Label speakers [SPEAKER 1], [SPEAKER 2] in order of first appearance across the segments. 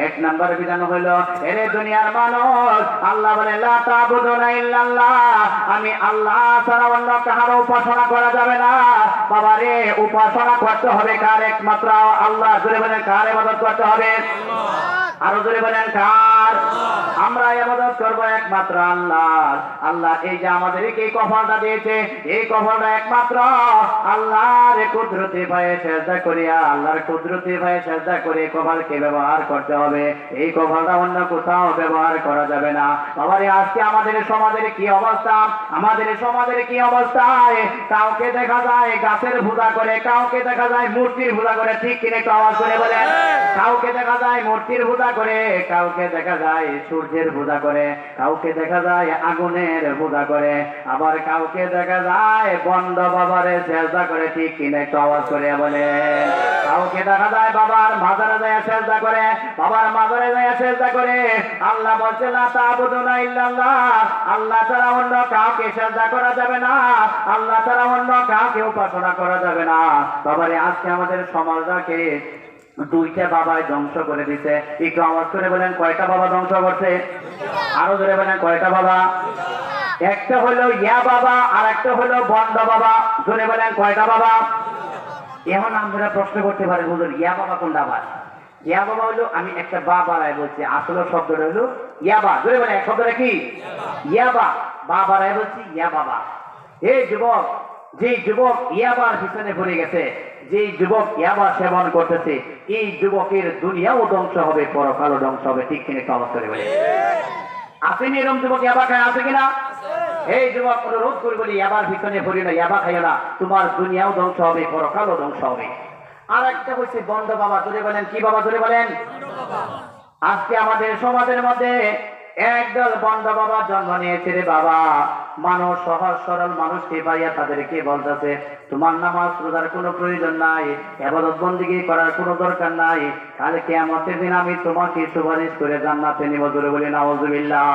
[SPEAKER 1] এক নম্বর বিধান হলো, এরে দুনিয়ার মানুষ, আল্লাহ বলে লা তা'বুদুনা ইল্লাল্লাহ, আমি আল্লাহ ছাড়া অন্য কারো উপাসনা করা যাবে না। বাবারে, উপাসনা করতে হবে কার? একমাত্র আল্লাহ। জোরে বলেন, কার ইবাদত করতে হবে? আরো জোরে বলেন, কার? আমরা ইবাদত করব একমাত্র আল্লাহ। আল্লাহ এই যে আমাদেরকে এই কফলটা দিয়েছে, এই কফলটা একমাত্র আল্লাহর কুদরতি ভয়ে সেজদা করিয়া, আল্লাহর কুদরতি ভয়ে সেজদা করে কফলকে ব্যবহার করতে হবে। এই কফলটা অন্য কোথাও ব্যবহার করা যাবে না। বাবারে, আজকে আমাদের সমাজের কি অবস্থা? আমাদের সমাজের কি অবস্থায় কাউকে দেখা যায় গাছের পূজা করে, কাউকে দেখা যায় মূর্তির পূজা করে। ঠিক কিনা একটু আওয়াজ করে বলেন। কাউকে দেখা যায় মূর্তির পূজা করে, কাউকে দেখা যায় সূর্যের পূজা করে, কাউকে দেখা যায় আগুনের পূজা করে, আবার কাউকে দেখা যায় বন্ড বাবারে সেজদা করে। ঠিক কিনা একটু আওয়াজ করে বলে। কাউকে দেখা যায় বাবার মাজারে যায় সেজদা করে, বাবার মাজারে যায় সেজদা করে। আল্লাহ বলছে লা তা'বুদুনা ইল্লাল্লাহ, আল্লাহ ছাড়া অন্য কাউকে সেজদা করা যাবে না, আল্লাহ ছাড়া অন্য কাউকে উপাসনা করা যাবে না। বাবারে, আজকে আমাদের সমাজটাকে দুইটা বাবায় ধ্বংস করে দিছে। একটু আওয়াজ করে বলেন, কয়টা বাবা ধ্বংস করছে? আরো জোরে বলেন, কয়টা বাবা? একটা হলো ইয়া বাবা, আর একটা হলো বন্ড বাবা। জোরে বলেন, কয়টা বাবা? এখন আমরা প্রশ্ন করতে পারি, হুজুর ইয়া বাবা কোনটা? আবার ইয়া বাবা হলো, আমি একটা বাবারায় বলছি, আসলে শব্দটা হলো ইয়াবা। জোরে বলেন, এক শব্দটা কি? ইয়াবা। বাবারায় বলছি ইয়া বাবা। এই যুবক, যে যুবক ইয়াবার পিছনে পড়ে গেছে, যে যুবক ইয়াবা সেবন করতেছে, এই যুবকের দুনিয়াও ধ্বংস হবে, পরকালও ধ্বংস হবে। ঠিক কিনা একটু আওয়াজ করে বলে। আসেনি এরকম যুবক ইয়াবা খায়? আছে কিনা? এই যুবক, অনুরোধ করে বলি, ইয়াবার পিছনে পড়ি না, ইয়াবা খাইও না, তোমার দুনিয়াও ধ্বংস হবে, পরকালও ধ্বংস হবে। আর একটা হচ্ছে বন্ড বাবা। জোরে বলেন, কি বাবা? জোরে বলেন। আজকে আমাদের সমাজের মধ্যে একদল বন্ড বাবা জন্ম নিয়েছে রে বাবা। মানুষ, সহজ সরল মানুষকে পাইয়া তাদেরকে বলতেছে, তোমার নামাজ রোজার কোনো প্রয়োজন নাই, ইবাদত বন্দেগী করার কোনো দরকার নাই, কাল কিয়ামতের দিন আমি তোমাকে সুপারিশ করে জান্নাতে নিব। জোরে বলি নাউজুবিল্লাহ।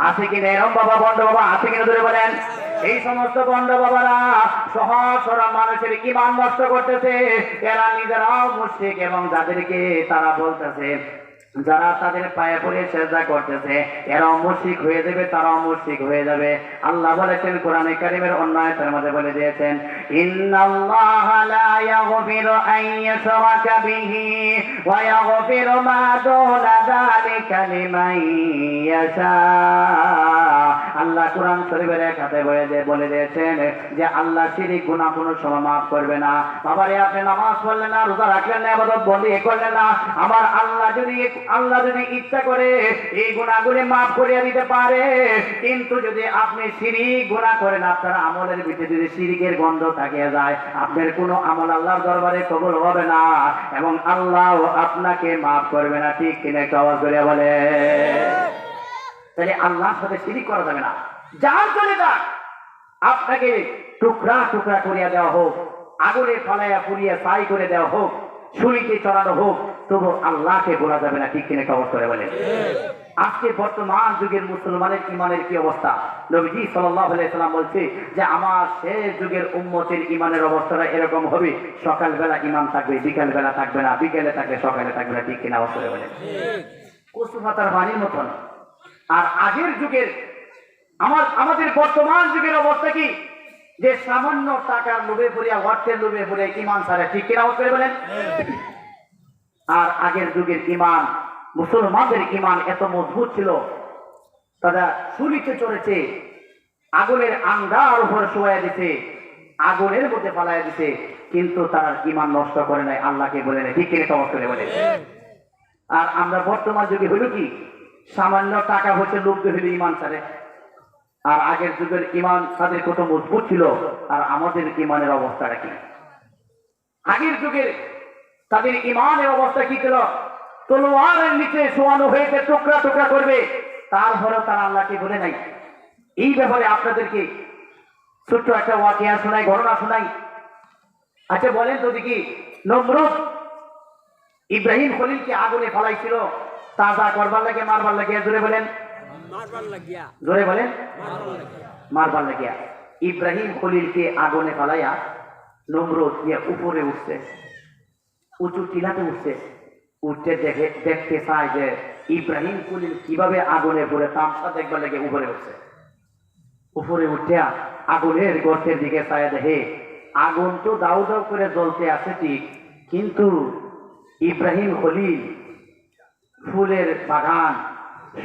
[SPEAKER 1] আছে কিনা এরকম বাবা, বন্ড বাবা? আছে কিনা? জোরে বলেন। এই সমস্ত বন্ড বাবারা সহজ সরল মানুষের ঈমান নষ্ট করতেছে। এরা নিজেরাও মুশরিক, এবং যাদেরকে তারা বলতেছে, যারা তাদের পায়ে পড়ে সেজদা করতেছে, এরাও মুশরিক হয়ে যাবে, তারাও মুশরিক হয়ে যাবে। আল্লাহ বলেছেন কোরআনে কারীমের অন্য আয়াতের মধ্যে বলে দিয়েছেন, ইন্নাল্লাহা লা ইয়াগফিরু আন ইউশরাকা বিহি ওয়া ইয়াগফিরু মা দুনা যালিকা লিমান ইয়াশা। আল্লাহ কোরআন শরীফের এক হাতে বলে দিয়েছেন যে আল্লাহ শিরক গুনাহ কোনো সময় মাফ করবে না। বাবারে, আপনি নামাজ পড়লেন না, রোজা রাখলেন না, ইবাদত বন্দেগী করলেন না, আমার আল্লাহ যদি ইচ্ছা করে এই গুনাহগুলি মাফ করিয়ে দিতে পারে। কিন্তু যদি আপনি শিরক গুনাহ করেন, আপনার আমলের ভিতরে যদি শিরকের গন্ধ থাকিয়ে যায়, আপনার কোনো আমল আল্লাহর দরবারে কবুল হবে না, এবং আল্লাহ আপনাকে মাফ করবে না। ঠিক কিনা একটু আওয়াজ করে বলে। তাহলে আল্লাহর সাথে শিরক করা যাবে না। যার চলে যাক, আপনাকে টুকরা টুকরা করিয়া দেওয়া হোক, আগুনে ফালাইয়া পুড়িয়া ছাই করে দেওয়া হোক, ছুরিতে চড়ানো হোক, তবু আল্লাহকে বলা যাবে না। ঠিক কিনা খবর করে বলেন। আজকে বর্তমান যুগের মুসলমানের ইমানের কি অবস্থা? নবীজি সাল্লাল্লাহু আলাইহি সাল্লাম বলছে যে আমার শেষ যুগের উম্মতের ইমানের অবস্থাটা এরকম হবে, সকালবেলা ইমান থাকবে, বিকেল বেলা থাকবে না, বিকেলে থাকবে, সকালে থাকবে না। ঠিক কিনা খবর করে বলেন। কচু পাতার পানির মতন। আর আগের যুগের আমাদের বর্তমান যুগের অবস্থা কি? যে সামান্য টাকার লোভে পড়িয়া, অর্থের লোভে পড়িয়া ইমান ছাড়ে। ঠিক কিনা করে বলেন। আর আগের যুগের ইমান, মুসলমানদের ইমান এত মজবুত ছিল, তারা ছুরিতে চড়েছে, আগুনের আঙ্গার উপর শোয়া দিছে, আগুনের মধ্যে পালাইয়া দিছে, কিন্তু তারা ইমান নষ্ট করে নাই, আল্লাহকে বলে নাই। ঠিক কিনা খবর করে বলেন। আর আমরা বর্তমান যুগে হইল কি, সামান্য টাকা হচ্ছে লোভ হইলে ইমান ছাড়ে। আর আগের যুগের ইমান তাদের কত মজবুত ছিল, আর আমাদের ইমানের অবস্থাটা কি? আগের যুগের তাদের ইমানের অবস্থা কি ছিল? তলোয়ারের নিচে শোয়ানো হয়েছে, টুকরা টুকরা করবে, তারপরেও তারা আল্লাহকে বলে নাই। এই ব্যাপারে আপনাদেরকে ছোট্ট একটা ওয়াকিয়া শোনাই, ঘটনা শোনাই। আচ্ছা বলেন তো দেখি, নমরুদ ইব্রাহিম খলিলকে আগুনে ফেলাইছিল তাজা করবার লাগে, মারবার লাগিয়া? জোরে বলেন। জোরে বলেন। মারবার লাগিয়া। ইব্রাহিম খলিলকে আগুনে ফেলাইয়া নমরুদ গিয়ে উপরে উঠছে, উঁচু টিলাতে উঠছে, উঠে দেখতে চায় যে ইব্রাহিম খলিল কিভাবে আগুনে পড়ে তামসা দেখবার লেগে উপরে উঠছে। উপরে উঠে আগুনের গর্তের দিকে চায় দেখে আগুন তো দাউ দাউ করে জ্বলতে আছে ঠিক, কিন্তু ইব্রাহিম খলিল ফুলের বাগান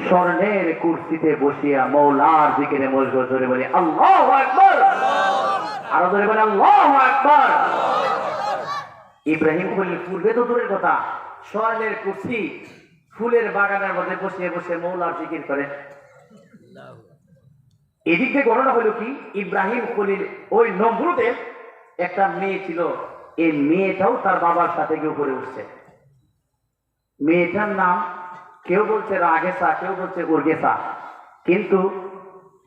[SPEAKER 1] স্বর্ণের কুর্সিতে বসিয়া মৌলার জিকিরে মশগুল, ধরে বলে আল্লাহু আকবার, আরো ধরে বলে আল্লাহু আকবার। ইব্রাহিম খলিল পূর্বে তো দূরের কথা, স্বর্ণের কুর্সি ফুলের বাগানের মধ্যে বসিয়ে বসে মৌলার জিকির করে। এদিক থেকে ঘটনা হলো কি, ইব্রাহিম খলিল ওই নমরুদের একটা মেয়ে ছিল, এই মেয়েটাও তার বাবার সাথে গিয়ে উপরে উঠছে। মেয়েটার নাম কেউ বলছে রাগেসা, কেউ বলছে উর্গেসা, কিন্তু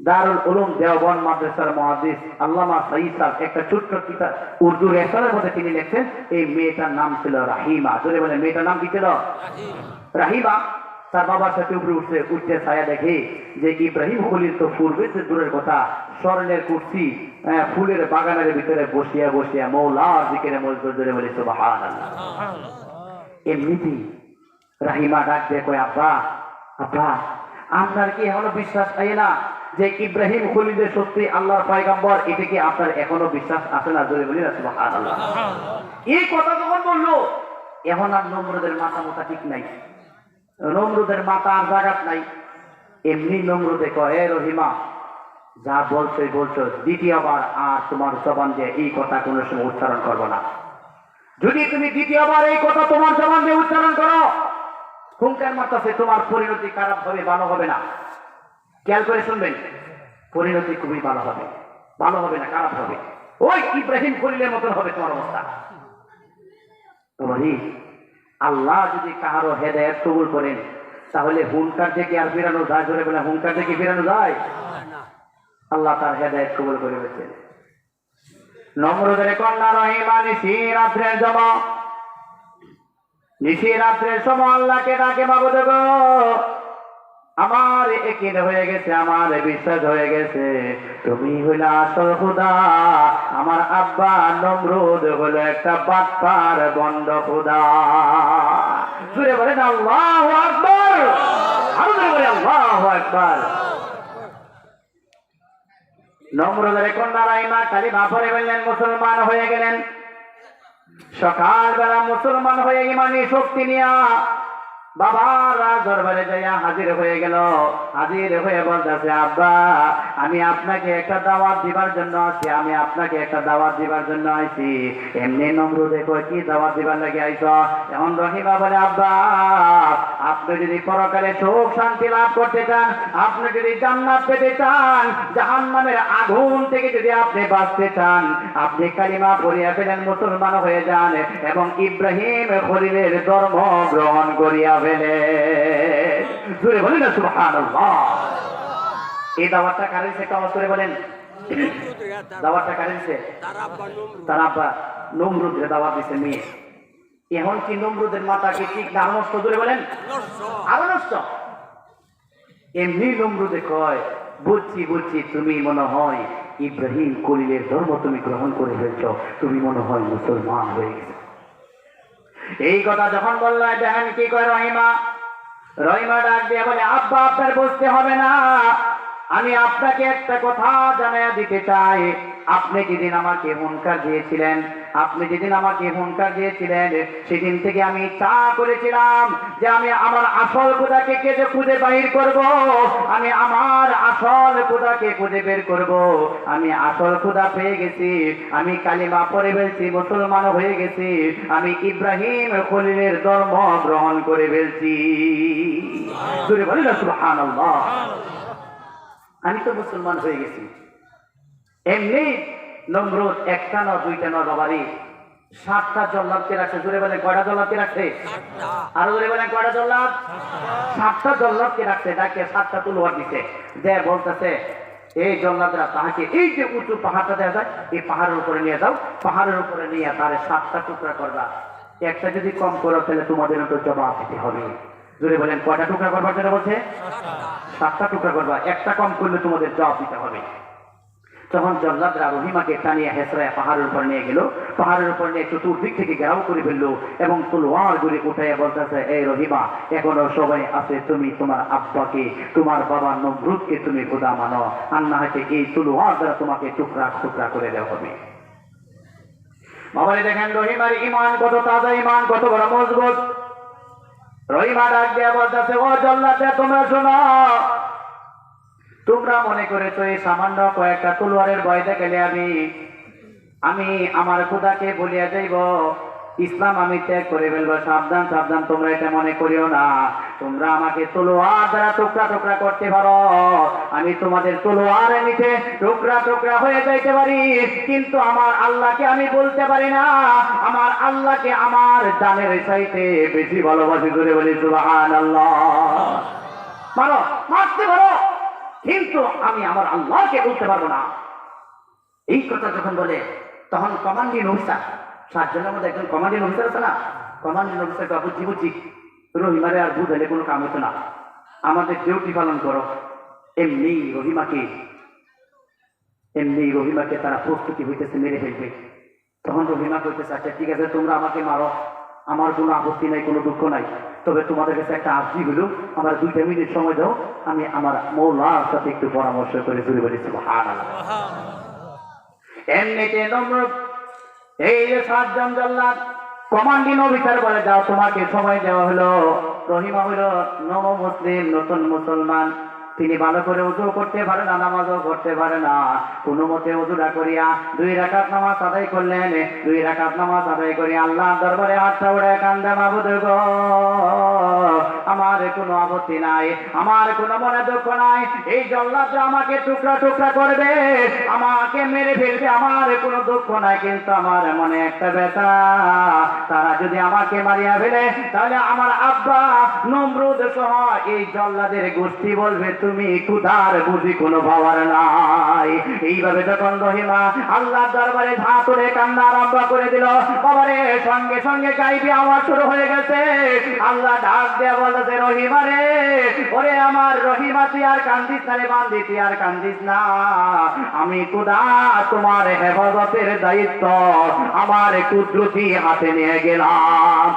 [SPEAKER 1] দারুল উলুম দেওবন্দ মাদ্রাসার মুহাদ্দিস আল্লামা সাঈদ সাহেব একটা ছোট্ট কিতাব উর্দু রেসালার মধ্যে তিনি লিখছেন এই মেয়েটার নাম ছিল রাহিমা। যদি বলে মেয়েটার নাম কি ছিল? রাহিমা। তার বাবার সাথে উপরে উঠতে ছায়া দেখে যে ইব্রাহিম খলিল তো পূর্বে যে দূরের কথা স্বর্ণের কুর্সি ফুলের বাগানের ভিতরে বসিয়া বসিয়া মৌলার জিকিরে মশগুল, ধরে বলে সুবহানাল্লাহ। এমনিতেই রাহিমা ডাক দিয়ে কয় আব্বা, আব্বা আপনার কি এখনো বিশ্বাস হয় না যে ইব্রাহিম খলিল যে সত্যি আল্লাহর পয়গম্বর? এটা কি আপনার এখনো বিশ্বাস আসে না? জোরে বলি না সুবহানাল্লাহ। এই কথা যখন বললো এখন আর নমরুদের মাথা মোটা ঠিক নাই, নমরুদের মাথা আর জাগাত নাই। এমনি নমরুদে কয় এ রহিমা, যা বলছোই বলছো, দ্বিতীয়বার আর তোমার জবান দিয়ে এই কথা কোনো সময় উচ্চারণ করবো না। যদি তুমি দ্বিতীয়বার এই কথা তোমার জবান দিয়ে উচ্চারণ করো, হুঙ্কার মারতেছে, তোমার পরিণতি খারাপ হবে, ভালো হবে না। খেয়াল করে শুনবেন, পরিণতি খুবই ভালো হবে, ভালো হবে না, খারাপ হবে। ওই ইব্রাহিম খলিলের মতন হবে তোমার অবস্থা। আল্লাহ যদি কাহারো হেদায়েত কবুল করেন তাহলে হুঙ্কার থেকে আর ফিরানো যায়? ধরে বলে হুঙ্কার থেকে ফিরানো যায়? আল্লাহ তার হেদায়েত কবুল করে দিয়েছেন। নমরুদের কন্যা রহিমা নিশি রাত্রের জমা, নিশি রাত্রের সময় আল্লাহকে ডাকে, মাবুদ গো আমার একিন হয়ে গেছে, আমার বিশ্বাস হয়ে গেছে তুমি হইলা আসল খোদা, আমার আব্বা নমরুদ হলো একটা বাটপার বন্ড খোদা। জুড়ে বলেন আল্লাহু আকবার, আরো জুড়ে বলেন আল্লাহু আকবার। নমরুদের কন্যা রাহিমা কালিমা পড়ে বললেন, মুসলমান হয়ে গেলেন। সকালবেলা মুসলমান হয়ে ইমানি শক্তি নিয়া বাবার দরবারে যাইয়া হাজির হয়ে গেল। হাজির হয়ে বলতেছে, আব্বা আমি আপনাকে একটা দাওয়াত দিবার জন্য আছি, আমি আপনাকে একটা দাওয়াত দিবার জন্য আইছি। এমনি নমরুদে কয় কি দাওয়াত দিবার লাগে আইছ? এখন রহিমা বলে, আব্বা আপনি যদি পরকালে সুখ শান্তি লাভ করতে চান, আপনি যদি জান্নাত পেতে চান, জাহান্নামের আগুন থেকে যদি আপনি বাঁচতে চান, আপনি কালিমা পড়িয়া ফেলেন, মুসলমান হয়ে যান এবং ইব্রাহিম খলিলের ধর্ম গ্রহণ করিয়া ফেলে। জোরে বলি না সুবহানাল্লাহ। এই দাওয়াতটা কার দিছে? একটা আওয়াজ করে বলেন, দাওয়াতটা কার দিছে? তার আব্বা নমরুদের দাওয়াত দিছে মেয়ে। এখন কি নমরুদের মাথা কি ঠিক না নষ্ট? জোরে বলেন, আরো নষ্ট। এমনি নমরুদে কয়, বুঝছি বুঝছি, তুমি মনে হয় ইব্রাহিম খলিলের ধর্ম তুমি গ্রহণ করে ফেলছ, তুমি মনে হয় মুসলমান হয়ে গেছে। এই কথা যখন বললো, দেখেন কি কয় রহিমা। রহিমা ডাক দিয়ে বলে, আব্বা আপনার বুঝতে হবে না, আমি আপনাকে একটা কথা জানাইয়া দিতে চাই। আপনি যেদিন আমাকে হুঙ্কার দিয়েছিলেন, সেদিন থেকে আমি চা করেছিলাম যে আমি আমার আসল খোদাকে খুঁজে বাহির করব, আমি আমার আসল খোদাকে খুঁজে বের করব। আমি আসল খোদা পেয়ে গেছি, আমি কালিমা পড়ে ফেলছি, মুসলমান হয়ে গেছি, আমি ইব্রাহিম খলিলের ধর্ম গ্রহণ করে ফেলছি। সুবহানাল্লাহ, আমি তো মুসলমান হয়ে গেছি। এমনি নমরুদ একটা না দুইটা না বাবারি 7টা জল্লাদকে রাখছে। জোরে বলেন কয়টা জল্লাদকে রাখছে? আরো জোরে বলেন কয়টা জল্লাদ? 7টা জল্লাদকে রাখছে। ডাকে 7টা তলোয়ার দিছে, যে বলতেছে এই জল্লাদরা তাহাকে এই যে উঁচু পাহাড়টা দেখা যায়, এই পাহাড়ের উপরে নিয়ে যাও, পাহাড়ের উপরে নিয়ে তারে 7টা টুকরা করবা, একটা যদি কম করো তাহলে তোমাদের তো জবাব দিতে হবে। জোরে বলেন কয়টা টুকরা করবার জন্য বলছে? 7টা টুকরা করবা, একটা কম করলে তোমাদের জবাব দিতে হবে। তখন জল্লাদরা রহিমাকে টানিয়ে হেসরায় পাহাড়ের উপর নিয়ে গেল, পাহাড়ের উপর নিয়ে চতুর্দিক থেকে ঘেরাও করে ফেললো এবং তলোয়ার গুলি উঠাইয়া বলতেছে, এই রহিমা এখনো সবাই আছে, তুমি তোমার আব্বাকে তোমার বাবা নমরুদকে তুমি খোদা মানো, আর না হয়তো এই তলোয়ার দ্বারা তোমাকে টুকরা টুকরা করে দেওয়া হবে। বাবারে দেখেন রহিমার ইমান কত তাজা, ইমান কত বড় মজবুত। রহিমা ডাক দিয়া বলতেছে, ও জল্লাদরা তোমরা শোনো, তোমরা মনে করেছো এই সামান্য কয়েকটা তলোয়ারের ভয় দেখালে আমি আমার খোদাকে বলিয়া যাইব, ইসলাম আমি ত্যাগ করে ফেলবো। সাবধান সাবধান, তোমরা এটা মনে করিও না। তোমরা আমাকে তলোয়ার দ্বারা টুকরা টুকরা করতে পারো, আমি তোমাদের তলোয়ারের নিচে টুকরা টুকরা হয়ে যাইতে পারি, কিন্তু আমার আল্লাহকে আমি বলতে পারি না। আমার আল্লাহকে আমার জানের চাইতে বেশি ভালোবাসি। করে বলি সুবহানাল্লাহ। মারো, মারতে পারো, কিন্তু আমি আমার আল্লাহকে বলতে পারবো না। এই কথা যখন বলে তখন কমান্ডিং অফিসার, 7 জনের মধ্যে একজন কমান্ডিং অফিসার আছে না, কমান্ডিং অফিসার বুঝি বুঝি রহিমারে আর বুঝাইলে কোনো কাম হতো না, আমাদের ডিউটি পালন করো। এমনি রহিমাকে তারা প্রস্তুতি হইতেছে মেরে ফেলবে। তখন রহিমা কইতেছে, আচ্ছা ঠিক আছে তোমরা আমাকে মারো, আমার কোনো আপত্তি নাই, কোনো দুঃখ নাই, তবে তোমাদের কাছে একটা আর্জি হলো, আমার 2 মিনিট সময় দাও, আমি আমার মৌলার সাথে একটু পরামর্শ করে চলে বলি সুবহানাল্লাহ। এমনিতে নমরুদ এই যে 7 জন জল্লাদ কমান্ডিং অফিসার বলে, যাও তোমাকে সময় দেওয়া হলো। রহিমা হলো নব মুসলিম, নতুন মুসলমান, তিনি ভালো করে ওযু করতে পারে না, নামাজও করতে পারে না। কোনো মতে ওযুটা করিয়া 2 রাকাত নামাজ আদায় করলেন। 2 রাকাত নামাজ আদায় করিয়া আল্লাহর দরবারে হাতটা উঠে কান্দে, মাবুদ গো আমার কোনো আপত্তি নাই, আমার কোনো মনে দুঃখ নাই, এই জল্লাদরা আমাকে টুকরা টুকরা করবে, আমাকে মেরে ফেলবে, আমার কোনো দুঃখ নাই, কিন্তু আমার মনে একটা ব্যথা, তারা যদি আমাকে মারিয়া ফেলে তাহলে আমার আব্বা নমরুদ সহ এই জল্লাদের গোষ্ঠী বলবে তুমি ক্ষুধার বুঝি কোনো পাওয়ার নাই। এইভাবে যখন রহিমা আল্লাহর দরবারে হাত তুলে কান্না আরম্ভ করে দিল, বাবারে সঙ্গে সঙ্গে গাইবি আওয়াজ শুরু হয়ে গেছে। আল্লাহ ডাক দেয়া বলতেছে, রহিমা রে, ওরে আমার রহিমা তুই আর কান্দিস না রে বান্দি, তুই আর কান্দিস না, আমি খোদা তোমার হেফাজতের দায়িত্ব আমার কুদরতি হাতে নিয়ে গেলাম।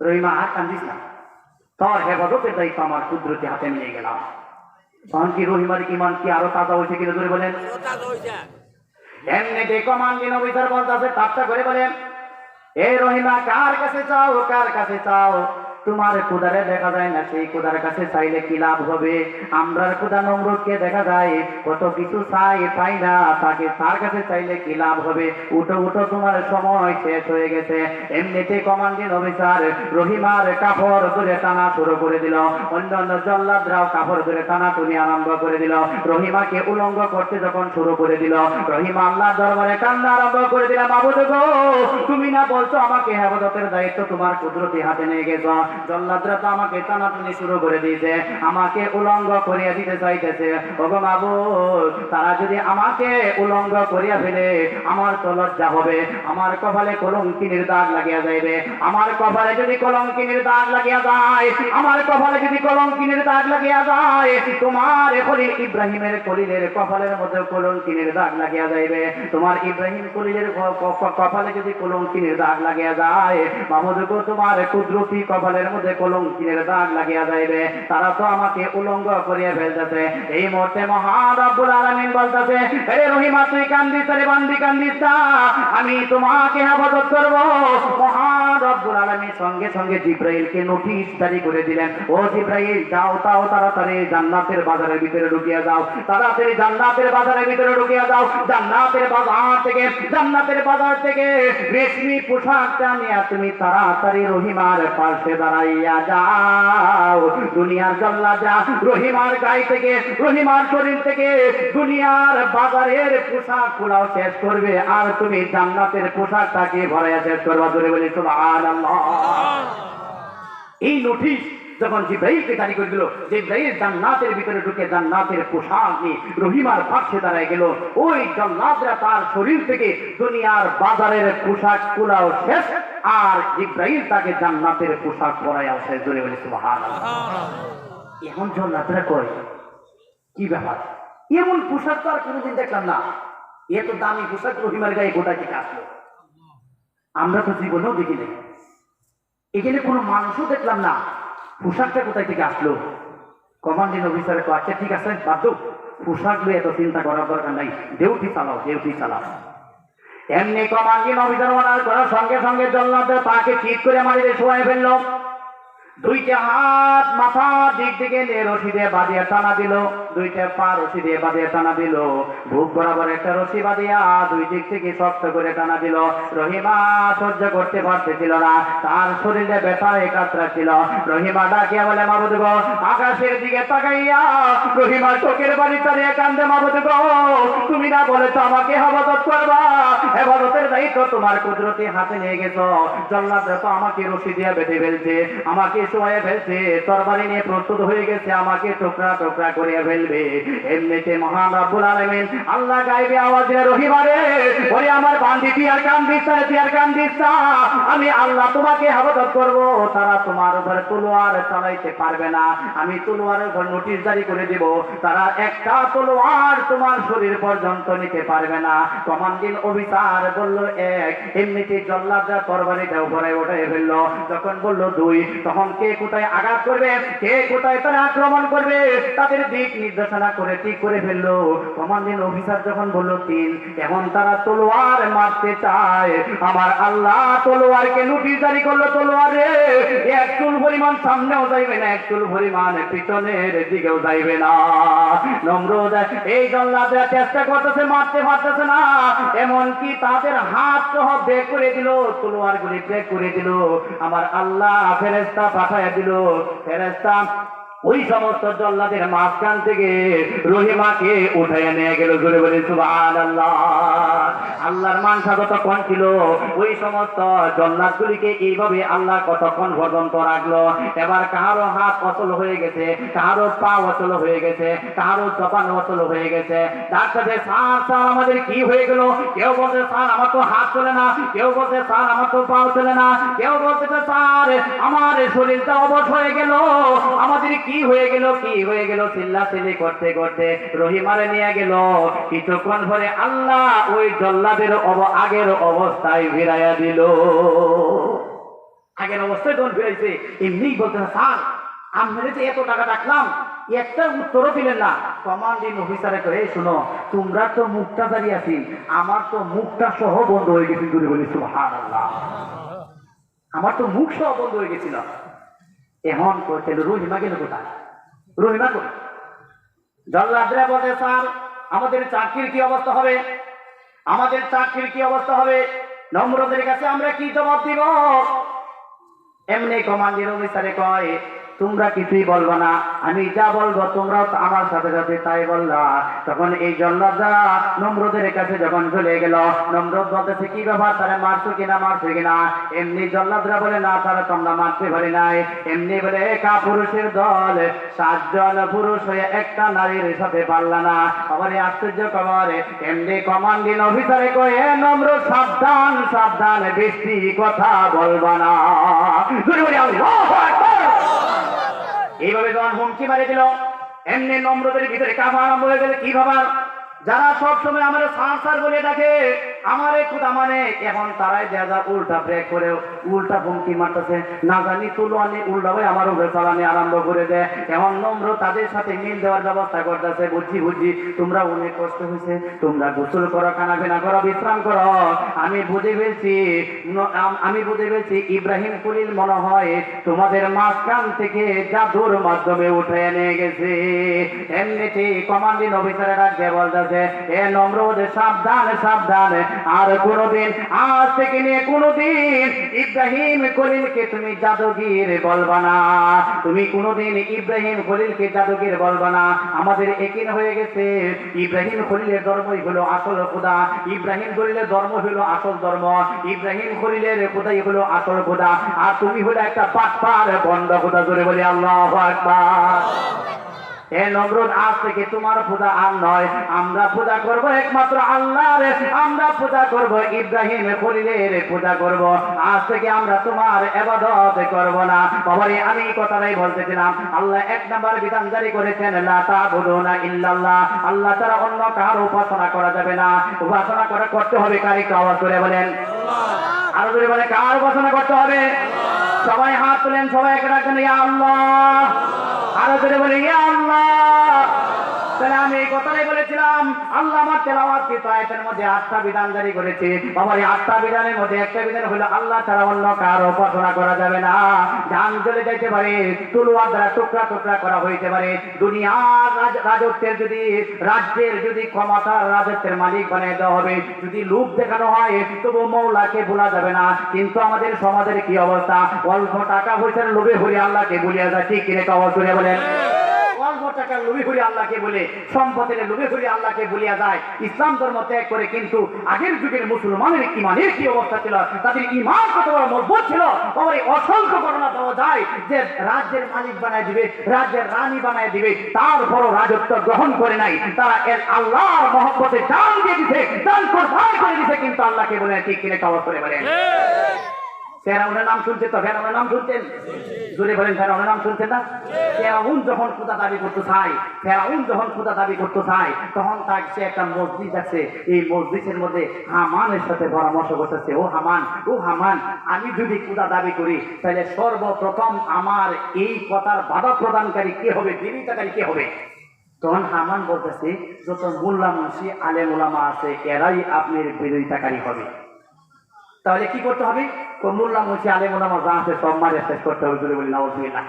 [SPEAKER 1] রহিমা আর কান্দিস না, তোর হেফাজতের দায়িত্ব আমার কুদরতি হাতে নিয়ে গেলাম। তখন কি রহিমার ইমান কি আরো তাজা হয়েছে কিনা ধরে বলেন? এমনিতে কমান্ডিং অফিসার বলতেছে, ঠাট্টা করে বলেন, এই রহিমা কার কাছে চাও, কার কাছে চাও? তোমার খোদারে দেখা যায় না, সেই খোদার কাছে চাইলে কি লাভ হবে? আমরার খোদা নমরুদকে দেখা যায় কত কিছু চাই পাই না, তাকে তার কাছে চাইলে কি লাভ হবে? উঠো উঠো, তোমার সময় শেষ হয়ে গেছে। এমনিতে কমান্ডিং অফিসার রহিমার কাপড় ধরে টানা শুরু করে দিল, অন্যান্য জল্লাদরাও কাপড় ধরে টানা টুনি আরম্ভ করে দিল। রহিমাকে উলঙ্গ করতে যখন শুরু করে দিল, রহিমা আল্লাহর দরবারে কান্না আরম্ভ করে দিল, মাবুদ গো তুমি না বলছো আমাকে হেফাজতের দায়িত্ব তোমার কুদরতি হাতে নিয়ে গেছো? জল্লাদরা তো আমাকে টানাটানি শুরু করে দিয়েছে, আমাকে উলঙ্গ করিয়া দিতে চাইতেছে। ওগো মাবুদ, তারা যদি আমাকে উলঙ্গ করিয়া ফেলে আমার তো লজ্জা হবে, আমার কপালে কলঙ্কিনীর দাগ লাগিয়া যাইবে, আমার কপালে যদি কলঙ্কিনীর দাগ লাগিয়া যায়, আমার কপালে যদি কলঙ্কিনীর দাগ লাগিয়া যায়, তোমার খলিল ইব্রাহিমের খলিলের কপালের মধ্যে কলঙ্কিনীর দাগ লাগিয়া যাইবে, তোমার ইব্রাহিম খলিলের কপালে যদি কলঙ্কিনীর দাগ লাগিয়া যায়, মাবুদ গো তোমার কুদরতি কপালের মধ্যে কলঙ্কিনীর দাগ লাগিয়া যাইবে। তারা তো আমাকে উলঙ্গ করিয়া ফেলতেছে। এই মুহূর্তে মহান রব্বুল আলামিন বলতেছে, হে রহিমা তুই কান্দিস রে বান্দি, কান্দিস না, আমি তোমাকে হেফাজত করব। মহান রব্বুল আলামিন সঙ্গে সঙ্গে জিবরাইলকে নোটিশ জারি করে দিলেন, ও জিবরাইল যাও তাও তাড়াতাড়ি জান্নাতের বাজারের ভিতরে ঢুকিয়া যাও, তাড়াতাড়ি জান্নাতের বাজারের ভিতরে ঢুকিয়া যাও, জান্নাতের বাজার থেকে রেশমি পোশাকটা নিয়ে তুমি তাড়াতাড়ি রহিমার পাশে দাঁড়াইয়া যাও। দুনিয়ার জল্লাদরা রহিমার গায়ে থেকে, রহিমার শরীর থেকে দুনিয়ার বাজারের পোশাক গুলাও শেষ করবে, আর তুমি জান্নাতের পোশাকটাকে ভরাইয়া শেষ করবা। ধরে বলি সুবহানাল্লাহ। এই নোটিশ যখন জিবরাইলকে জারি করে দিল, জিবরাইল জান্নাতের ভিতরে ঢুকে জান্নাতের পোশাক নিয়ে রহিমার পাশে দাঁড়ায় গেল। ওই জান্নাতরা তার শরীর থেকে দুনিয়ার বাজারের পোশাক গুলাও শেষ, আর জিবরাইল তাকে জান্নাতের পোশাক পরাইয়া শেষ। ধরে বলি সুবহানাল্লাহ। এখন জান্নাতরা কয়
[SPEAKER 2] কি ব্যাপার, এমন পোশাক তো আর কোনোদিন দেখলাম না। এত দামি পোশাক রহিমার গায়ে গোটা থেকে আসলো, আমরা তো জীবনেও দেখি নাই। এখানে কোনো মানুষও দেখলাম না, পোশাকটা কোথায় থেকে আসলো? কমান্ডিং অফিসার তো আচ্ছা ঠিক আছে বাদ দাও, পোশাকগুলো এত চিন্তা করার দরকার নাই, ডিউটি চালাও ডিউটি চালাও। এমনি কমান্ডিং অফিসার অর্ডার করার সঙ্গে সঙ্গে জল্লাদ তাকে ঠিক করে মাটিতে শোয়াই ফেললো। দুইটা হাত মাথার দিক থেকে রশি দিয়ে বাঁধিয়ে টানা দিল, দুইটা পা রশি দিয়ে বাঁধিয়ে টানা দিল, বুক বরাবর একটা রশি বাঁধিয়া দুই দিক থেকে শক্ত করে টানা দিল। রহিমা সহ্য করতে পারতেছিল না, তার শরীরে ব্যথায় কাতরা ছিল। রহিমা ডাকিয়া বলে মাবুদ গো, আকাশের দিকে তাকাইয়া রহিমার চোখের বাড়ি তাড়িয়ে কান্দে, মাবুদ গো তুমি না বলেছো আমাকে হেফাজত করবা, হেফাজতের দায়িত্ব তোমার কুদরতি হাতে নিয়ে গেছো। জল্লাদ তো আমাকে রশি দিয়ে বেঁধে ফেলছে, আমাকে শোয়ে ফেলছে, তরবারি নিয়ে প্রস্তুত হয়ে গেছে, আমাকে টুকরা টুকরা করে ফেলবে। এমনিতে মহান রব্বুল আলামিন আল্লাহ গায়বে আওয়াজে রহিমা রে, ওরে আমার বান্দি তুই আর কান্দিস না, তুই আর কান্দিস না, আমি আল্লাহ তোমাকে হেফাজত করব, তারা তোমার উপর তলোয়ার চালাইতে পারবে না, আমি তলোয়ারের উপর নোটিশ জারি করে দিব, তারা একটা তলোয়ার তোমার শরীর পর্যন্ত নিতে পারবে না। কমান্ডিং অফিসার বলল এক, এমনিতে জল্লাদরা তরবারিটা উপরে উঠে ফেললো। যখন বলল দুই, তখন কে কোথায় আঘাত করবে, কে কোথায় তারা আক্রমণ করবে, তাদের দিক নির্দেশনা করে ঠিক করে ফেললো। কমান্ডিং অফিসার যখন বলল তিন, এখন তারা তলোয়ার মারতে চায়। আমার আল্লাহ তলোয়ারকে নোটিশ জারি করলো, তলোয়ারে এক চুল পরিমাণ সামনেও যাইবে না, এক চুল পরিমাণ পিছনের দিকেও যাইবে না। নমরুদ এই জল্লাদরা চেষ্টা করতেছে, মারতে পারতেছে না, এমনকি তাদের হাত সহ ব্রেক করে দিল, তলোয়ার গুলি ব্রেক করে দিল। আমার আল্লাহ ফেরেশতা পাঠায় দিল, ফেরেশতা ওই সমস্ত জল্লাদের মাঝখান থেকে রহিমাকে উঠাইয়া নিয়ে গেল। জোরে বলে সুবহানাল্লাহ। আল্লাহর মানসা যতক্ষণ ছিল, ওই সমস্ত জল্লাদগুলিকে এইভাবে আল্লাহ কতক্ষণ পর্যন্ত রাখলো। এবার কারো হাত অচল হয়ে গেছে, কারো পা অচল হয়ে গেছে, কারো জবান অচল হয়ে গেছে। ডাক্তার স্যার স্যার আমাদের কি হয়ে গেল, কেউ বলছে স্যার আমার তো হাত চলে না, কেউ বলছে স্যার আমার তো পাও চলে না, কেউ বলছে স্যার আমার শরীরটা অবশ হয়ে গেল, আমাদের কি হয়ে গেল কি হয়ে গেল, চিল্লাচিল্লি করতে করতে রহিমারে নিয়ে গেল। কিছুক্ষণ পরে আল্লাহ ওই জল্লাদের আগের অবস্থায় ফিরাইয়া দিল। আগের অবস্থায় যখন ফিরাইছে, এমনি বলতে স্যার আমরা তো এত টাকা রাখলাম, একটা উত্তরও দিলেন না। কমান্ডিং অফিসারে কয়ে শোনো, তোমরা তো মুখটা দাঁড়িয়ে আছি, আমার তো মুখটা সহ বন্ধ হয়ে গেছিল। দূরে বলি সুবহানাল্লাহ, আমার তো মুখ সহ বন্ধ হয়ে গেছিল। এখন করতে রহিমা গেল কোথায়, রহিমা কই? জল্লাদরা বলতে স্যার আমাদের চাকরির কি অবস্থা হবে, আমাদের চাকরির কি অবস্থা হবে, নমরুদের কাছে আমরা কি জবাব দিব? এমনি কমান্ডিং অফিসারে কয় তোমরা কিছুই বলবো না, আমি যা বলবো তোমরাও আমার সাথে সাথে তাই বললা। তখন এই জল্লাদরা নমরুদের কাছে যখন চলে গেল, নমরুদ বলতেছে কি ব্যাপার, তারা মারছো কিনা মারছো কিনা? এমনি জল্লাদরা বলে না তারা তোমরা মারতে পারি নাই। এমনি বলে একা পুরুষের দল, 7 জন পুরুষ হয়ে একটা নারীর সাথে পারলা না। আবার আশ্চর্য খবর, এমনি কমান্ডিং অফিসারে কয়ে নমরুদ সাবধান সাবধান, বেশি কথা বলবা না। এইভাবে যখন হুমকি মারি দিল, এমনি নমরুদের ভিতরে কাঁপা আরম্ভ হয়ে গেল। কি ভাবার, যারা সব সময় আমার সার সার বলে ডাকে, আমারে খুদা মানে, এখন তারাই যা উল্টা ব্রেক করে উল্টা হুমকি মারতেছে, না জানি তুলো আনি উল্টা হয়ে আমার উপরে চালানি আরম্ভ করে দেয়। এখন নমরুদ তাদের সাথে মিল দেওয়ার ব্যবস্থা করতেছে, বুঝছি বুঝছি তোমরা অনেক কষ্ট হয়েছে, তোমরা গোসল করো, খানাপিনা করো, বিশ্রাম করো, আমি বুঝে ফেলছি ইব্রাহিম খলিল মনে হয় তোমাদের মাঝখান থেকে জাদুর মাধ্যমে উঠে নিয়ে গেছে। এমনিতে কমান্ডিং অফিসারের ডাকে বলতেছে, এ নমরুদ সাবধান সাবধান, আর কোনদিন আজ থেকে নিয়ে কোনদিন ইব্রাহিম খলিলকে তুমি জাদুগির বলবা না, তুমি কোনদিন ইব্রাহিম খলিলকে জাদুগির বলবা না। আমাদের একিন হয়ে গেছে ইব্রাহিম খলিলের ধর্মই হলো আসল খোদা, ইব্রাহিম খলিলের ধর্ম হলো আসল ধর্ম, ইব্রাহিম খলিলের খোদাই হলো আসল খোদা, আর তুমি হলো একটা পাটপার বন্ধ খোদা। জোরে বলি আল্লাহু আকবার।
[SPEAKER 1] হে নমরুদ, আজ থেকে তোমার পূজা আর নয়, আমরা পূজা করব একমাত্র আল্লাহর, আমরা পূজা করব ইব্রাহিম খলিলের পূজা করব। আজ থেকে আমরা তোমার ইবাদত করব না। বাবারে, আমি এই কথাটাই বলতেছিলাম। আল্লাহ এক নাম্বার বিধান জারি করেছেন, লা তা'বুদুনা ইল্লাল্লাহ, আল্লাহ ছাড়া অন্য কারো উপাসনা করা যাবে না। উপাসনা করতে হবে কার? একটু আওয়াজ করে বলেন। আরো জোরে বলে, কার উপাসনা করতে হবে? সবাই হাত তোলেন, সবাই একটা ডাকেন, ইয়া আল্লাহ। আরো জোরে বলে, ইয়া আল্লাহ। তাহলে আমি এই কথাটাই বলেছিলাম, আল্লাহ আমার তেলাওয়াত কি আয়াতের মধ্যে 8টা বিধান জারি করেছে। বাবার এই 8টা বিধানের মধ্যে একটা বিধান হলো আল্লাহ ছাড়া অন্য কারো উপাসনা করা যাবে না। জান চলে যাইতে পারে, তলোয়ার দ্বারা টুকরা টুকরা করা হইতে পারে, দুনিয়ার রাজত্বের যদি, রাজ্যের যদি ক্ষমতার রাজত্বের মালিক বানিয়ে দেওয়া হবে, যদি লোভ দেখানো হয়, তবু মৌলাকে ভোলা যাবে না। কিন্তু আমাদের সমাজের কি অবস্থা? অল্প টাকা পয়সার লোভে হরি আল্লাহকে ভুলিয়া যায়। ঠিক কিনে কবর করে বলেন। অল্প টাকার লোভে হরি আল্লাহকে বলে, সম্পদের লোভে হরি আল্লাহকে ভুলিয়া যায়, ইসলাম ধর্ম ত্যাগ করে। কিন্তু আগের যুগের মুসলমানের ইমানের কি অবস্থা ছিল? তাদের ইমান কত বড় মজবুত ছিল! বাবার অসংখ্য ঘটনা পাওয়া যায় যে রাজ্যের মালিক বানায় দিবে, রাজ্যের রানী বানায় দিবে, তারপরও রাজত্ব গ্রহণ করে নাই। তারা আল্লাহর মহব্বতে দান দিয়ে দিছে, দান কোরবান করে দিছে, কিন্তু আল্লাহকে বলে। ঠিক কিনে কবর করে বলেন। ফেরাউনের নাম শুনছেন তো? ফেরাউনের নাম শুনছেন? জোরে বলেন, ফেরাউনের নাম শুনছেন না? ফেরাউন যখন খোদা দাবি করতে চায়, ফেরাউন যখন খোদা দাবি করতে চায়, তখন তার সে একটা মসজিদ আছে। এই মসজিদের মধ্যে হামানের সাথে পরামর্শ করতেছে, ও হামান, আমি যদি খোদা দাবি করি, তাহলে সর্বপ্রথম আমার এই কথার বাধা প্রদানকারী কে হবে, বিরোধিতাকারী কে হবে? তখন হামান বলতেছে, যত মোল্লা মুন্সি আলেম ওলামা আছে, এরাই আপনার বিরোধিতাকারী হবে। তাহলে কি করতে হবে? মোল্লা মুন্সি আলেম ওলামা যা আছে সব মারে শেষ করতে হবে। জোরে বলি নাউজুবিল্লাহ।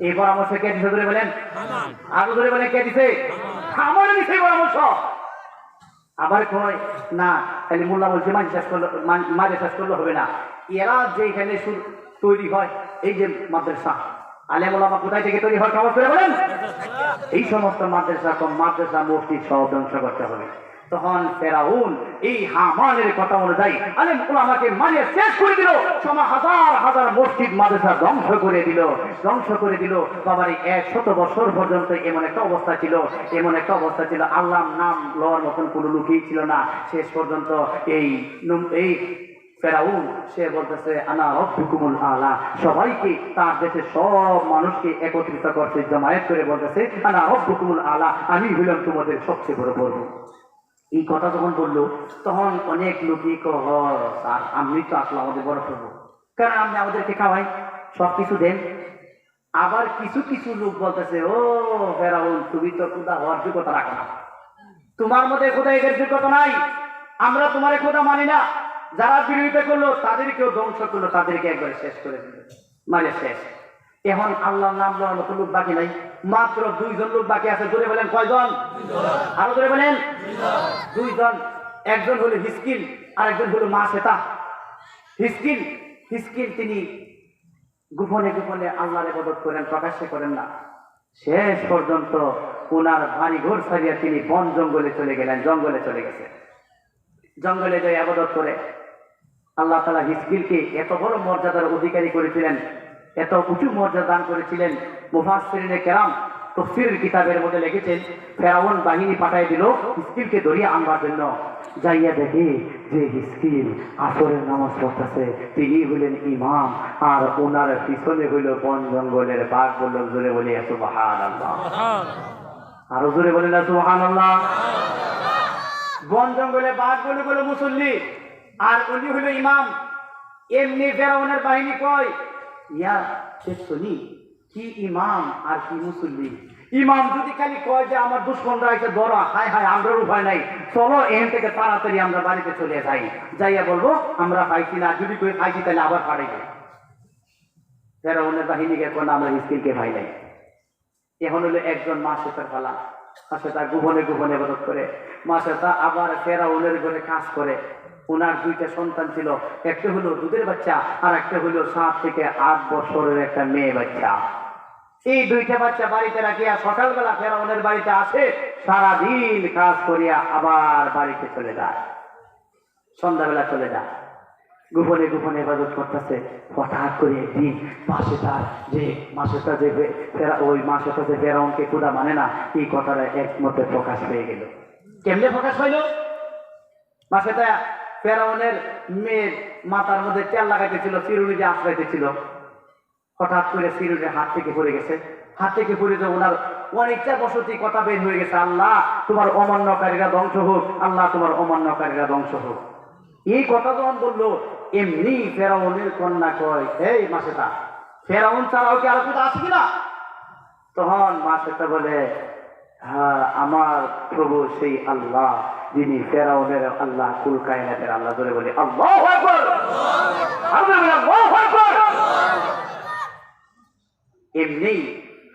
[SPEAKER 1] এই পরামর্শ কে দিছে? জোরে বলেন। আরো জোরে বলেন, কে দিছে? হামান দিছে পরামর্শ। আবার কয় না, খালি মোল্লা মুন্সি মারে শেষ করলে হবে না। এরা যেখানে তৈরি হয়, এই যে মাদ্রাসা, আলেম ওলামা কোথায় থেকে তৈরি হয়? খবর করে বলেন। এই সমস্ত মাদ্রাসা মসজিদ সব ধ্বংস করতে হবে। তখন ফেরাউন এই হামানের কথা অনুযায়ী আলেম ওলামাকে মারিয়ে শেষ করে দিল, হাজার হাজার মসজিদ মাদ্রাসা ধ্বংস করে দিল। বাবারে 100 বছর পর্যন্ত এমন একটা অবস্থা ছিল, আল্লাহর নাম লওয়ার মতন কোনো লোকই ছিল না। শেষ পর্যন্ত এই ফেরাউন সে বলতেছে, আনা রব্বুকুমুল আলা, সবাইকে, তার দেশে সব মানুষকে একত্রিত করতে জমায়েত করে বলতেছে, আনা রব্বুকুমুল আলা, আমি হইলাম তোমাদের সবচেয়ে বড় প্রভু। এই কথা যখন বললো, তখন অনেক লোকই আর আমি তো আসলে আমাদের বড় প্রভু, কারণ আপনি আমাদেরকে খাওয়াই, সবকিছু দেন। আবার কিছু কিছু লোক বলতেছে, ও ফেরাউন, তুমি তো খোদা হওয়ার যোগ্যতা রাখো না, তোমার মধ্যে খোদা এদের যোগ্যতা নাই, আমরা তোমার খোদা মানি না। যারা বিরোধিতা করলো তাদেরকেও ধ্বংস করলো, তাদেরকে একবারে শেষ করে দিল, মানে শেষ। এখন আল্লাহর নাম নেওয়ার মতো লোক বাকি নাই, মাত্র 2 জন লোক বাকি আছে। জোরে বলেন, কয়জন? আরো জোরে বলেন। 2 জন। একজন হলো হিজকিল, আর একজন হলো মাসেতা। হিজকিল তিনি গোপনে গোপনে আল্লাহর ইবাদত করেন, প্রকাশ্যে করেন না। শেষ পর্যন্ত ওনার বাড়ি ঘর ছাড়িয়ে তিনি বন জঙ্গলে চলে গেলেন, জঙ্গলে যাই ইবাদত করে। আল্লাহ তাআলা হিজকিলকে এত বড় মর্যাদার অধিকারী করেছিলেন, এত উঁচু মর্যাদা দান করেছিলেন। মুফাসসিরিনে কেরাম তাফসীরের কিতাবের মধ্যে লিখেছেন, ফেরাউন বাহিনী পাঠায় দিল হিজকিলকে ধরিয়ে আনবার জন্য। যাইয়া দেখে যে হিজকিল আসরের নামাজ পড়তেছে, তিনি হইলেন ইমাম, আর ওনার পিছনে হইল বন জঙ্গলের বাঘ। বলল, জোরে বলি সুবহানাল্লাহ। আরো জোরে বলেন সুবহানাল্লাহ। বন জঙ্গলে বাঘ বলে মুসল্লি, আর উনি হইল ইমাম। এমনি ফেরাউনের বাহিনী কয়, ইয়া সে শুনি কি ইমাম আর কি মুসল্লি। ইমাম যদি খালি কয় যে আমার দুশ্মনরা এসে ধরা, হায় হায় আমরা উপায় নাই, চলো এখান থেকে তাড়াতাড়ি আমরা বাড়িতে চলে যাইয়া বলবো আমরা পাইছি না, যদি কেউ পাইছি তাহলে আবার পাড়ে যাই। ফেরাউনের বাহিনীকে কোন আমরা হিজকিলকে ভাই নাই। এখন হলো একজন মাসেতার পালা, মাসেতা গোপনে গোপনে ইবাদত করে। মাসেতা আবার ফেরাউনের ঘরে কাজ করে। ওনার 2টা সন্তান ছিল, একটা হলো দুধের বাচ্চা, আর একটা হলো 7 থেকে 8 বছরের একটা মেয়ে বাচ্চা। এই 2টা বাচ্চা বাড়িতে রাখিয়া সকালবেলা ফেরাউনের বাড়িতে আসে, সারাদিন কাজ করিয়া আবার বাড়িতে চলে যায়, সন্ধ্যাবেলা চলে যায়।
[SPEAKER 2] গোপনে গোপনে ইবাদত করতেছে। হঠাৎ করে একদিন মাসেটা যে ফেরাউনকে খোদা মানে না, এই কথাটা একমতে প্রকাশ পেয়ে গেল। কেমনে প্রকাশ হইল? মাসেটা ফেরাউনের মেয়ের মাথার মধ্যে তেল লাগাইতেছিল, চিরুনি দিয়ে আশ্রাইতেছিল। হঠাৎ করে চিরুনির হাত থেকে পড়ে গেছে। হাত থেকে পড়ে যে ওনার অনেকটা বসতি কথা বের হয়ে গেছে, আল্লাহ তোমার অমান্যকারীরা ধ্বংস হোক, আল্লাহ তোমার অমান্যকারীরা ধ্বংস হোক। এই কথা যখন বললো, এমনি ফেরাউনের কন্যা কয়, এই মাসেটা, ফেরাউন ছাড়াও কি আর কোথাও আছে কিনা? তখন মাসেটা বলে, হ্যাঁ, আমার প্রভু সেই আল্লাহ যিনি ফেরাউনের আল্লাহ, কুল কায়নাতের আল্লাহ। ধরে বলে আল্লাহু আকবার, আল্লাহু আকবার। এমনি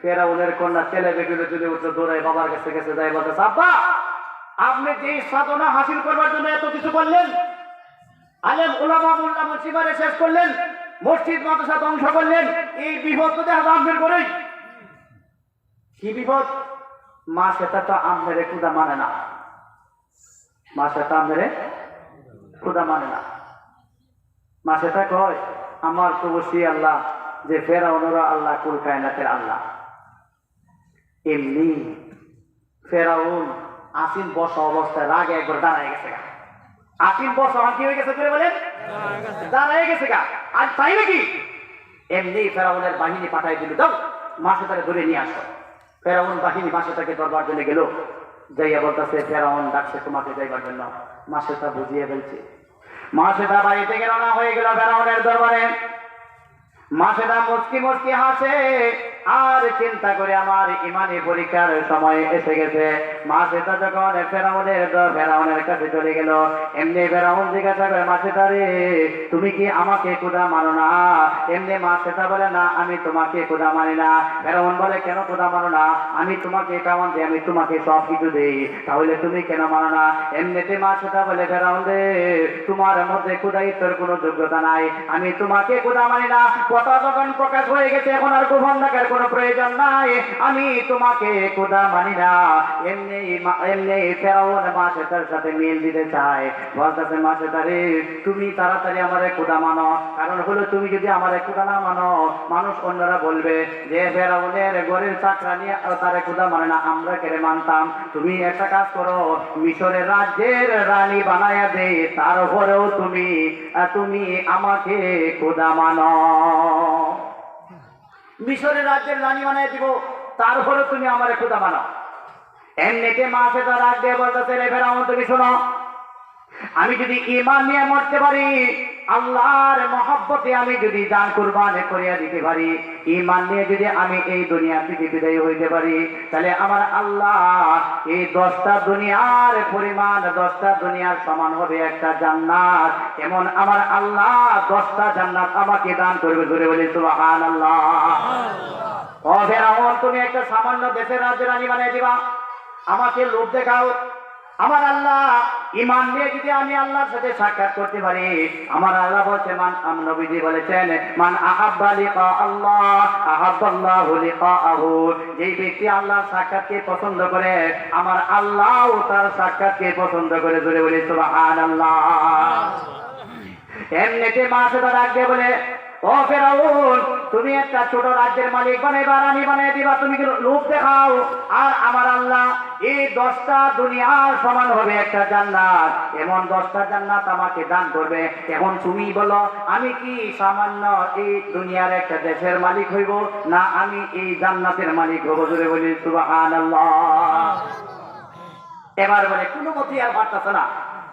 [SPEAKER 2] ফেরাউনের কন্যা ছেলে বেগুলো যদি উঠে দৌড়ায় বাবার কাছে গেছে, যাই বলতে, আব্বা আপনি যে সাধনা হাসিল করবার জন্য এত কিছু করলেন, আলেম উলামা মোল্লা মুন্সিবারে শেষ করলেন, মসজিদ মাদ্রাসা ধ্বংস করলেন, এই বিপদ তো দেখা আপনার করেই। কি বিপদ? মা সেটা তো আমনের খুদা মানে না, মা সেটা আমনের খুদা মানে না। মা সেটা কয়, আমার প্রভু সেই আল্লাহ যে ফেরাউনেরও আল্লাহ, কুল কায়নাতের আল্লাহ। এমনি ফেরাউন আসিন বসা অবস্থায় রাগে একবার দাঁড়ায় গেছে গা। আসিন বসা কি হয়ে গেছে করে বলেন? দাঁড়ায় গেছে গা। আর তাই নাকি? এমনি ফেরাউনের বাহিনী পাঠাই দিল, দাও মাসেটাকে ধরে নিয়ে আসো। ফেরাউন বাহিনী মাসেটাকে দরবার জন্য গেল, যাইয়া বলতেছে, ফেরাউন ডাকছে তোমাকে যাইবার জন্য। মাসেটা বুঝিয়ে ফেলছে। মাসেটা বাড়ি থেকে রওনা হয়ে গেল ফেরাউনের দরবারে। মাসেটা মুচকি মুচকি হাসে আর চিন্তা করে, আমার ইমানি পরীক্ষার সময় এসে গেছে। মাসেটা যখন ফেরাউনের কাছে চলে গেল, এমনি ফেরাউন জিজ্ঞাসা করে, মাসেটা রে তুমি কি আমাকে খোদা মানো না? এমনি মাসেটা বলে, না আমি তোমাকে খোদা মানি না। ফেরাউন বলে, কেন খোদা মানো না? আমি তোমাকে কেমন দিই, আমি তোমাকে সব কিছু দিই, তাহলে তুমি কেন মানো না? এমনিতে মাসেটা বলে, ফেরাউন রে তোমার মধ্যে খোদাইত্বের কোনো যোগ্যতা নাই, আমি তোমাকে খোদা মানি না। কথা যখন প্রকাশ হয়ে গেছে, এখন আর গোপন রাখার কোনো প্রয়োজন নাই, আমি তোমাকে খোদা মানি না। এমনি ফেরাউন মাসেটার সাথে মিল দিতে চায়, বলতেছে, মাসেটা রে তুমি তাড়াতাড়ি আমারে খোদা মানো, কারণ হলো তুমি যদি আমারে খোদা না মানো, মানুষ অন্যরা বলবে যে ফেরাউনের ঘরের চাকরা নিয়ে তারে খোদা মানে না, আমরা কেড়ে মানতাম। তুমি একটা কাজ করো, মিশরের রাজ্যের রানী বানায়া দে, তারপরেও তুমি আমাকে খোদা মানো। মিশরের রাজ্যের রানী বানায় দিব, তারপরে তুমি আমার খোদা মানো। এমনিতে মাসেটা রাগ দিয়ে বলতেছে, রে ফেরাউন তুমি শোনো, আমি যদি ঈমান নিয়ে মরতে পারি, আল্লাহর মহব্বতে আমি যদি জান কুরবান করিয়া দিতে পারি, ঈমান নিয়ে যদি আমি এই দুনিয়া থেকে বিদায় হইতে পারি, তাহলে আমার আল্লাহ এই 10টা দুনিয়ার পরিমাণ, 10টা দুনিয়ার সমান হবে একটা জান্নাত। এমন আমার আল্লাহ 10টা জান্নাত আমাকে দান করবে। ধরে বলি সুবহানাল্লাহ। ও ফেরাউন, তুমি একটা সামান্য দেশের রাজ্যের রানী বানিয়ে দিবা, আমাকে লোভ দেখাও। আমার আল্লাহ ঈমান নিয়ে যদি আমি আল্লাহর সাথে সাক্ষাৎ করতে পারি, আমার আল্লাহ বলছে, নবীজি বলেছেন, মান আহাব্বা লিকা আল্লাহ আহাব্বাল্লাহু লিকাআহু। যেই ব্যক্তি আল্লাহর সাক্ষাৎকে পছন্দ করে, আমার আল্লাহও তার সাক্ষাৎকে পছন্দ করে। জোরে বলি সুবহানাল্লাহ। এমনিতে মাসেটা ডাকবে বলে, ও ফেরাউন, তুমি একটা ছোট রাজ্যের মালিক বানাইবা, রানী বানাই দিবা, তুমি লোভ দেখাও, আর আমার আল্লাহ এই 10টা দুনিয়ার সমান হবে একটা জান্নাত, এমন 10টা জান্নাত আমাকে দান করবে। এখন তুমি বলো, আমি কি সামান্য এই দুনিয়ার একটা দেশের মালিক হইব, না আমি এই জান্নাতের মালিক হব? জোরে বলি সুবহানাল্লাহ। এবার বলে, কোনো মতেই আর পারতেছে না।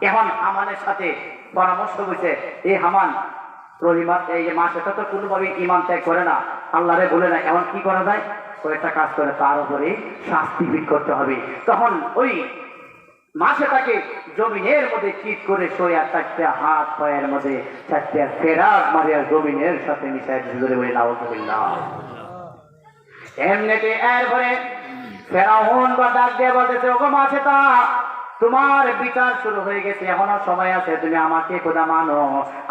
[SPEAKER 2] এখন হামানের সাথে পরামর্শ হয়েছে, এই হামান এই যে মাসেটা তো কোনোভাবে ঈমান ত্যাগ করে না, আল্লাহরে বলে না, এখন কি করা যায়? কয়েকটা কাজ করে, তার উপরে শাস্তি ভিড় করতে হবে। তখন ওই মাসেটাকে জমিনের মধ্যে চিৎ করে শোয়া, 4টে হাত পায়ের মধ্যে 4টে ফেরাক মারিয়া জমিনের সাথে মিশাই ধরে বলে নাউযুবিল্লাহ। এমনিতে এরপরে ফেরাউন বা ডাক দিয়ে বলতেছে, ওগো মাসেটা,
[SPEAKER 1] তোমার বিচার শুরু হয়ে গেছে, এখনো সময় আছে, তুমি আমাকে খোদা মানো,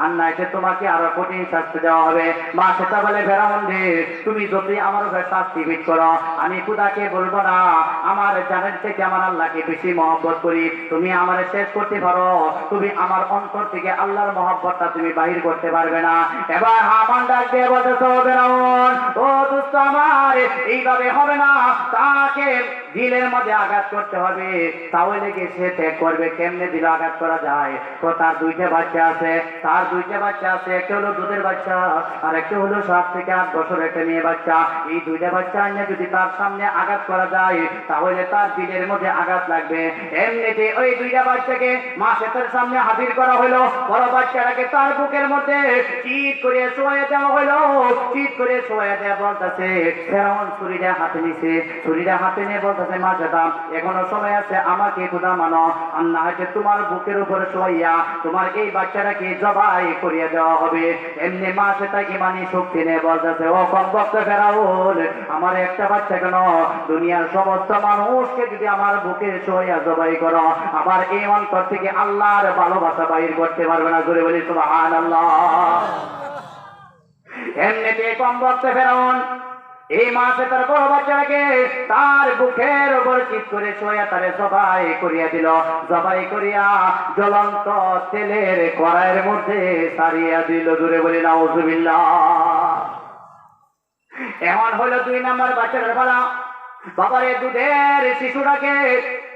[SPEAKER 1] আর নাইতে তোমাকে আরো কঠিন শাস্তি দেওয়া হবে। মা সেটা বলে ফেরাউন রে, তুমি যদি আমার উপরে শাস্তি ভিড় করো, আমি খোদাকে বলবো না আমার জানের থেকে আমার আল্লাহকে বেশি মহব্বত করি, তুমি আমার শেষ করতে পারো, তুমি আমার অন্তর থেকে আল্লাহর মহব্বতটা তুমি বাহির করতে পারবে না। এবার হামান ডাক দিয়ে বলতেছো ফেরাউন, ও দুষ্ট আমার, এইভাবে হবে না, তাকে দিলের মধ্যে আঘাত করতে হবে, তাহলে কি সে ত্যাগ করবে? কেমনে দিলে আঘাত করা যায়? তো তার দুইটা বাচ্চা আছে, একটা হলো দুধের বাচ্চা, আর একটা হলো 7 থেকে 8 বছর একটা মেয়ে বাচ্চা। এই দুইটা বাচ্চা আনিয়ে যদি তার সামনে আঘাত করা যায়, তাহলে তার দিলের মধ্যে আঘাত লাগবে। এমনিতে ওই দুইটা বাচ্চাকে মা সেতার সামনে হাজির করা হলো, বড় বাচ্চাটাকে তার বুকের মধ্যে চিৎ করে শোয়া দেওয়া হলো, চিৎ করে শোয়া দেওয়া বলতেছে ফেরাউন ছুরিটা হাতে নিছে, ছুরিটা হাতে নিয়ে বলতেছে মা সেতা, এখনো সময় আছে, আমাকে খোদা মানো, আর না হয়তো তোমার বুকের উপরে শোয়া তোমার এই বাচ্চাটাকে জবাই করিয়ে দেওয়া হবে। এমনি মা সেটা ইমানি শক্তি নিয়ে বলতেছে, ও কমবক্ত ফেরাউন, আমার একটা বাচ্চা কেন, দুনিয়ার সমস্ত মানুষকে যদি আমার বুকে শোয়া জবাই করো, আবার এই অন্তর থেকে আল্লাহর ভালোবাসা বাহির করতে পারবে না। জোরে বলি সুবহানাল্লাহ। এমনিতে কমবক্ত ফেরাউন এই মাসে তার বড় বাচ্চাটাকে তার বুকের উপর চিৎ করে শোয়া তারে জবাই করিয়া দিল, জবাই করিয়া জ্বলন্ত তেলের কড়াইয়ের মধ্যে সারিয়া দিল। দূরে বলি নাউজুবিল্লাহ। এখন হলো 2 নম্বর বাচ্চাটার পালা। বাবারে দুধের শিশুটাকে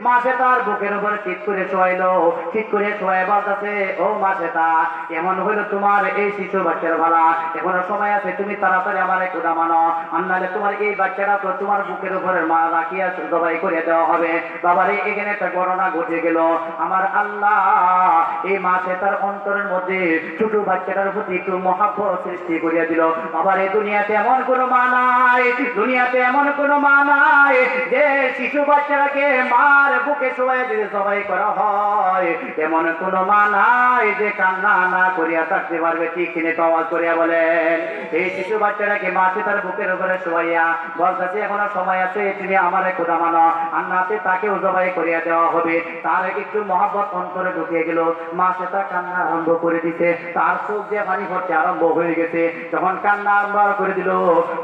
[SPEAKER 1] মাসে তার বুকের উপর চিৎ করে শোয়াইলো, চিৎ করে শোয়াই বলতেছে, ও মাসেতা, এমন হইলো তোমার এই শিশু বাচ্চার ভালা, এখনো সময় আছে, তুমি তাড়াতাড়ি আমার খোদা মানো, আর নাহলে তোমার এই বাচ্চাটা তো তোমার বুকের উপরে মা রাখিয়া জবাই করে দেওয়া হবে। বাবারে এখানে একটা ঘটনা ঘটে গেল। আমার আল্লাহ এই মাসে তার অন্তরের মধ্যে ছোট বাচ্চাটার প্রতি একটু মহাব্বত সৃষ্টি করিয়া দিল। বাবারে দুনিয়াতে এমন কোনো মা নাই, দুনিয়াতে এমন কোনো মা নাই যে শিশু বাচ্চাটাকে মার বুকে শোয়া দিয়ে জবাই করা হয়, এমন কোন মা নাই যে কান্না না করিয়া থাকতে পারবে। ঠিক কিনে আওয়াজ করিয়া বলেন। এই শিশু বাচ্চাটাকে মাছে তার বুকের উপরে শোয়াইয়া বলতেছে, এখনো সময় আছে, তুমি আমার খোদা মানো, আর নাতে তাকেও জবাই করিয়া দেওয়া হবে। তার একটু মহব্বত অন্তরে ঢুকে গেল, মাছে তার কান্না আরম্ভ করে দিতে, তার চোখ দিয়ে পানি পড়তে আরম্ভ হয়ে গেছে। যখন কান্না আরম্ভ করে দিল,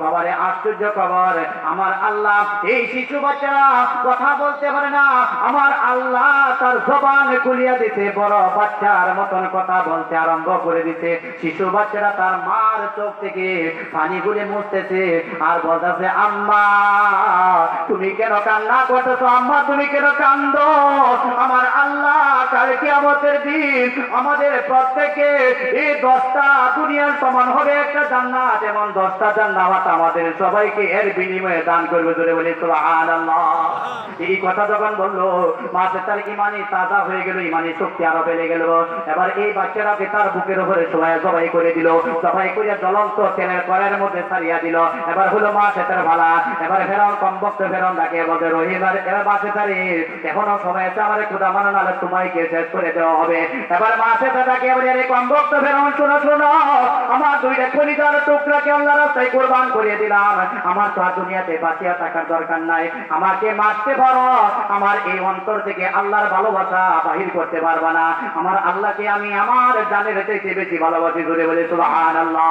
[SPEAKER 1] বাবারে আশ্চর্য খবর, আমার আল্লাহ এই শিশু বাচ্চারা কথা বলতে পারে না, আমার আল্লাহ তার জবান খুলিয়া দিতে, বড় বাচ্চার মতন কথা বলতে আরম্ভ করে দিতে। শিশু বাচ্চারা তার মার চোখ থেকে পানি গুলি মুছতেছে আর বলতেছে, আম্মা তুমি কেন কান্না করতেছো, আম্মা তুমি কেন কান্দো? আমার আল্লাহ কাল কিয়ামতের দিন আমাদের প্রত্যেকে এই 10টা দুনিয়ার সমান হবে একটা জান্নাত, এমন 10টা জান্নাত আমাদের সবাইকে এর বিনিময়ে দান করবে। জোরে বলি সুবহানাল্লাহ। এই কথা যখন বললো, মাসে তার ইমানি তাজা হয়ে গেল, ইমানি শক্তি আরো বেড়ে গেল। এবার এই বাচ্চাটাকে তার বুকের উপরে শোয়া জবাই করে দিল, জবাই করে জ্বলন্ত তেলের কড়াইয়ের মধ্যে ছাড়িয়া দিল। এবার হলো মাসে তার ভালা। এবার ফেরাউন কমবক্ত ফেরাউন ডাকে বলতে, রহিম এবার মাসে তারে এখনো সময় আছে, আমার খোদা মানো, নাহলে তোমাকে শেষ করে দেওয়া হবে। এবার মাসে তাকে এবারে কমবক্ত ফেরাউন, শোনো শোনো, আমার 2টা কলিজার টুকরাকে আল্লাহ রাস্তায় কুরবান করে দিলাম, আমার তো আর দুনিয়াতে বাঁচিয়া থাকার দরকার নাই, আমাকে মারতে পারো, আমার এই অন্তর থেকে আল্লাহর ভালোবাসা বাহির করতে পারবা না, আমার আল্লাহকে আমি আমার জানের চাইতে বেশি ভালোবাসি। জোরে বলে সুবহানাল্লাহ।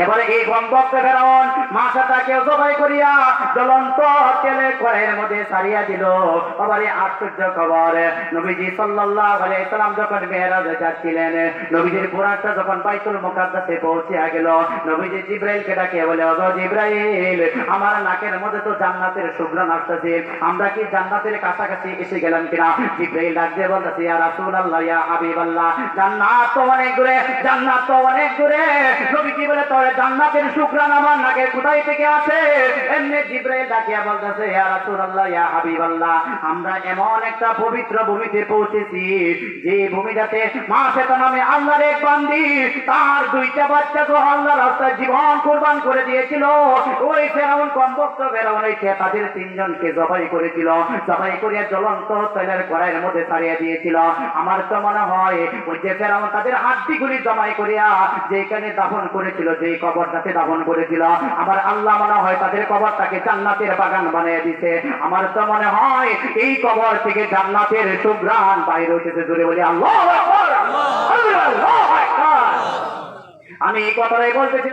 [SPEAKER 1] এবারে এই কমবক্ত ফেরাউন মাছটাকে জবাই করিয়া জ্বলন্ত তেলের কড়াইয়ের মধ্যে ছাড়িয়া দিল। এবারে আশ্চর্য খবর, নবীজি সাল্লাল্লাহু আলাইহি সাল্লাম যখন মেরাজে যাচ্ছিলেন, নবীজির বুরাকটা যখন বাইতুল মুকাদ্দাসে পৌঁছিয়া গেল, নবীজি জিবরাইলকে ডাকে বলে, ওগো জিবরাইল, আমার নাকের মধ্যে তো জান্নাতের সুঘ্রাণ আসতেছে, আমরা কি জান্নাতের কাছাকাছি এসে গেলাম কিনা? জিবরাইল ডাক দিয়ে বলতেছে, ইয়া রাসূলুল্লাহ, ইয়া হাবিবাল্লাহ, জান্নাত তো অনেক দূরে, জান্নাত তো অনেক দূরে। নবীজি বলে, তবে জান্নাতের সুঘ্রাণ আমার নাকে কোথায় থেকে আসে? এমনি জিবরাইল ডাকিয়া বলতেছে, ইয়া রাসূলুল্লাহ, ইয়া হাবিবাল্লাহ, আমরা এমন একটা পবিত্র ভূমিতে পৌঁছেছি, যে ভূমিটাতে মা সেতা নামে আল্লাহর এক বান্দি তার 2টা বাচ্চাকে আল্লাহর রাস্তায় জীবন কুরবান করে দিয়েছিল। ওই ফেরাউন কমবক্ত ফেরাউন তাদের 3 জনকে জবাই করেছিল, জবাই করিয়া জ্বলন্ত তেলের কড়াইয়ের মধ্যে ছাড়িয়ে দিয়েছিল। আমার তো মনে হয় ওই যে ফেরাউন তাদের হাড্ডিগুলি জমাই করিয়া যেখানে দাফন করেছিল যে কবরটাতে দাফন করেছিল, আমার আল্লাহ মনে হয় তাদের কবরটাকে জান্নাতের বাগান বানিয়ে দিছে। আমার তো মনে হয় এই কবর থেকে জান্নাতের সুঘ্রাণ বাইরে উঠেছে। জোরে বলি আল্লাহু আকবার, আল্লাহু আকবার। আমি এই কথাটাই বলতেছি।